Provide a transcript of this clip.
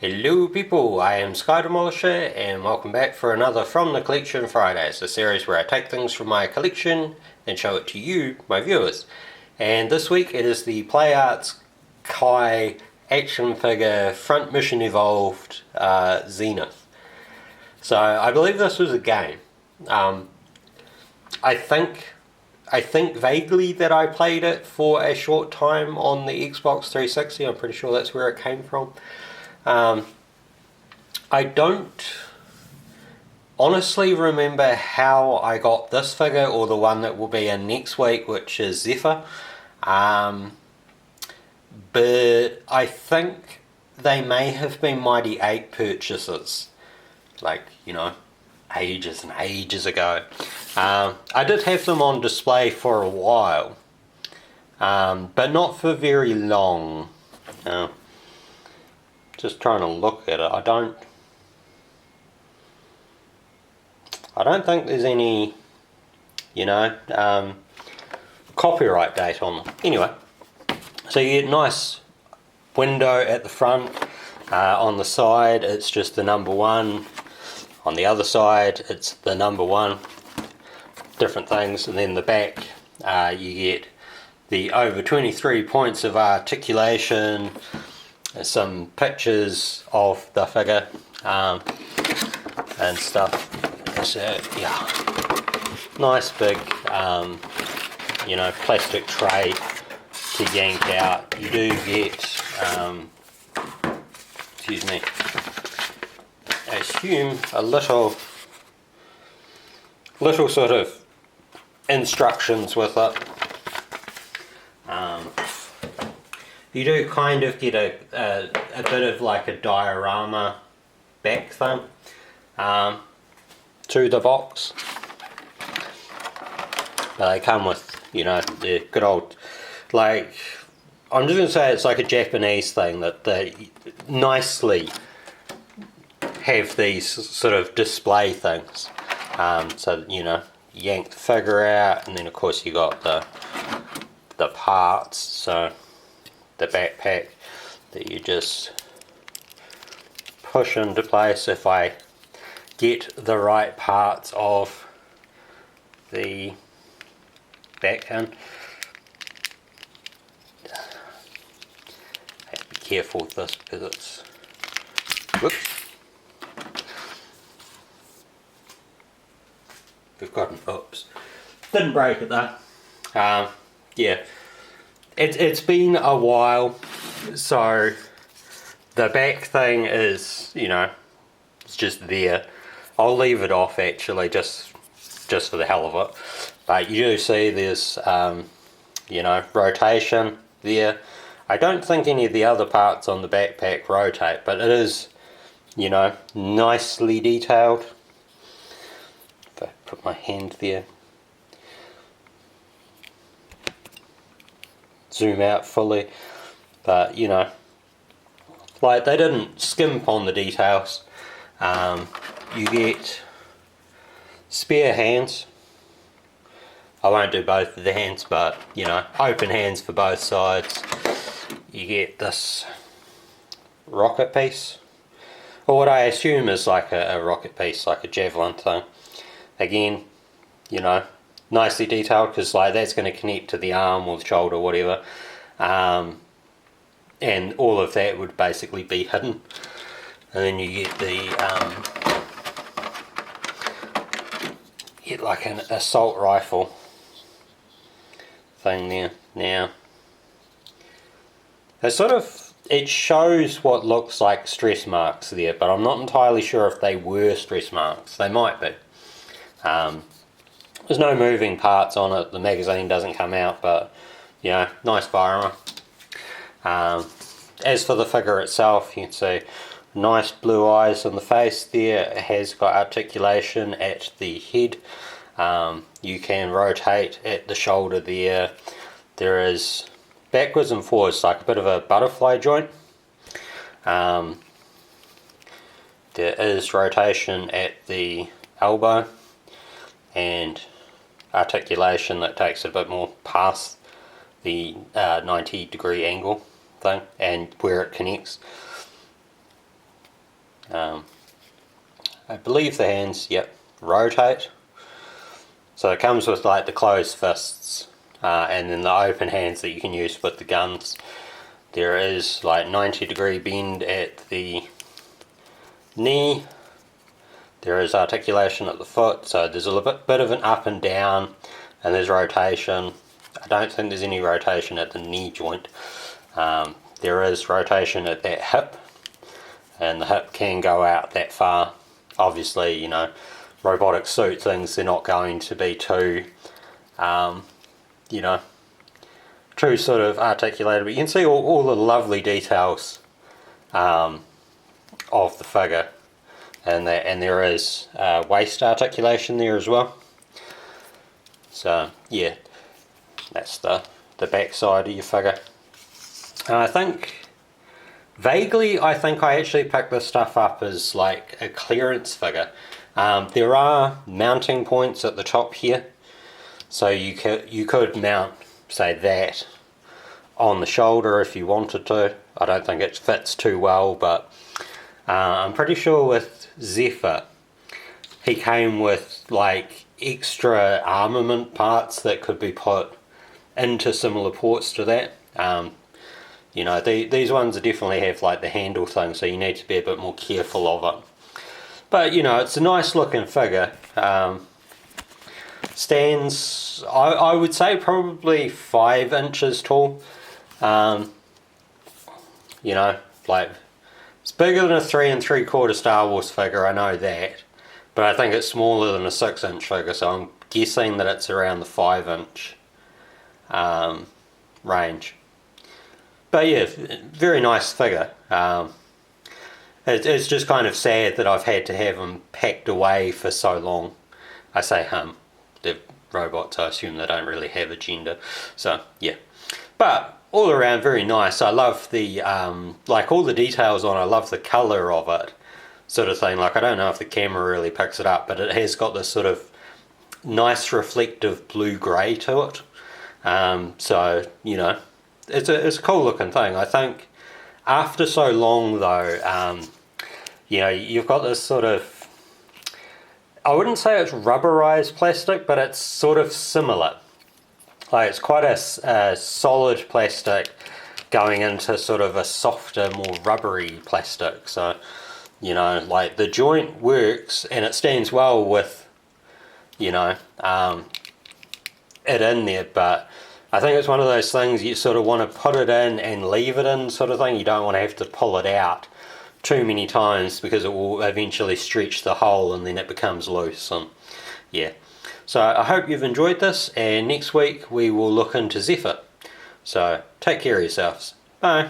Hello people, I am Sky Demolisher and welcome back for another From the Collection Fridays, a series where I take things from my collection and show it to you, my viewers. And this week it is the Arts Kai action figure Front Mission Evolved Zenith. So I believe this was a game. I think vaguely that I played it for a short time on the Xbox 360. I'm pretty sure that's where it came from. I don't honestly remember how I got this figure or the one that will be in next week, which is Zephyr. But I think they may have been Mighty 8 purchases, like, you know, ages and ages ago. I did have them on display for a while, but not for very long. Just trying to look at it, I don't think there's any, copyright date on them. Anyway, so you get a nice window at the front. On the side it's just the number 1. On the other side it's the number 1. Different things. And then the back, you get the over 23 points of articulation, some pictures of the figure and stuff. So yeah, nice big plastic tray to yank out. You do get excuse me, I assume a little sort of instructions with it. You do kind of get a bit of like a diorama back thing to the box. But they come with, the good old, like, I'm just going to say it's like a Japanese thing that they nicely have these sort of display things. So, yank the figure out, and then of course you got the parts, so the backpack that you just push into place. If I get the right parts of the back end, I have to be careful with this because it's, whoops, we've got an oops, didn't break it though. Yeah, it's been a while, so the back thing is, it's just there. I'll leave it off actually, just for the hell of it. But you do see there's, rotation there. I don't think any of the other parts on the backpack rotate, but it is, nicely detailed. If I put my hand there, zoom out fully, but like they didn't skimp on the details. You get spare hands. I won't do both of the hands, but open hands for both sides. You get this rocket piece, or what I assume is like a rocket piece, like a javelin thing. Again, nicely detailed, because like that's going to connect to the arm or the shoulder, whatever, and all of that would basically be hidden. And then you get the like an assault rifle thing there. Now it shows what looks like stress marks there, but I'm not entirely sure if they were stress marks. They might be. There's no moving parts on it. The magazine doesn't come out, but nice firearm. As for the figure itself, you can see nice blue eyes on the face there. It has got articulation at the head. You can rotate at the shoulder there. There is backwards and forwards, like a bit of a butterfly joint. There is rotation at the elbow and articulation that takes a bit more past the 90-degree angle thing and where it connects. I believe the hands, yep, rotate. So it comes with like the closed fists and then the open hands that you can use with the guns. There is like 90-degree bend at the knee. There is articulation at the foot, so there's a bit of an up and down, and there's rotation. I don't think there's any rotation at the knee joint. There is rotation at that hip, and the hip can go out that far. Obviously, you know, robotic suit things, they're not going to be too, you know, too sort of articulated, but you can see all the lovely details of the figure, and there is waist articulation there as well. So yeah, that's the back side of your figure. And I think vaguely, I actually picked this stuff up as like a clearance figure. There are mounting points at the top here, so you could mount, say, that on the shoulder if you wanted to. I don't think it fits too well, but I'm pretty sure with Zephyr he came with like extra armament parts that could be put into similar ports to that. You know, these ones definitely have like the handle thing, so you need to be a bit more careful of it. But you know, it's a nice looking figure. Stands, I would say, probably 5 inches tall. You know, like, it's bigger than a 3 3/4 Star Wars figure, I know that. But I think it's smaller than a 6-inch figure, so I'm guessing that it's around the 5-inch range. But yeah, very nice figure. It's just kind of sad that I've had to have them packed away for so long. I say they're robots, I assume they don't really have a gender. So yeah, but all around very nice. I love the like all the details on it. I love the colour of it, sort of thing. Like, I don't know if the camera really picks it up, but it has got this sort of nice reflective blue-grey to it. So you know, it's a cool looking thing. I think after so long though, you know, you've got this sort of, I wouldn't say it's rubberized plastic, but it's sort of similar. Like, it's quite a solid plastic going into sort of a softer, more rubbery plastic. So, you know, like, the joint works and it stands well with, you know, it in there, but I think it's one of those things you sort of want to put it in and leave it in, sort of thing. You don't want to have to pull it out too many times, because it will eventually stretch the hole and then it becomes loose. And yeah, so I hope you've enjoyed this, and next week we will look into Zephyr. So take care of yourselves. Bye.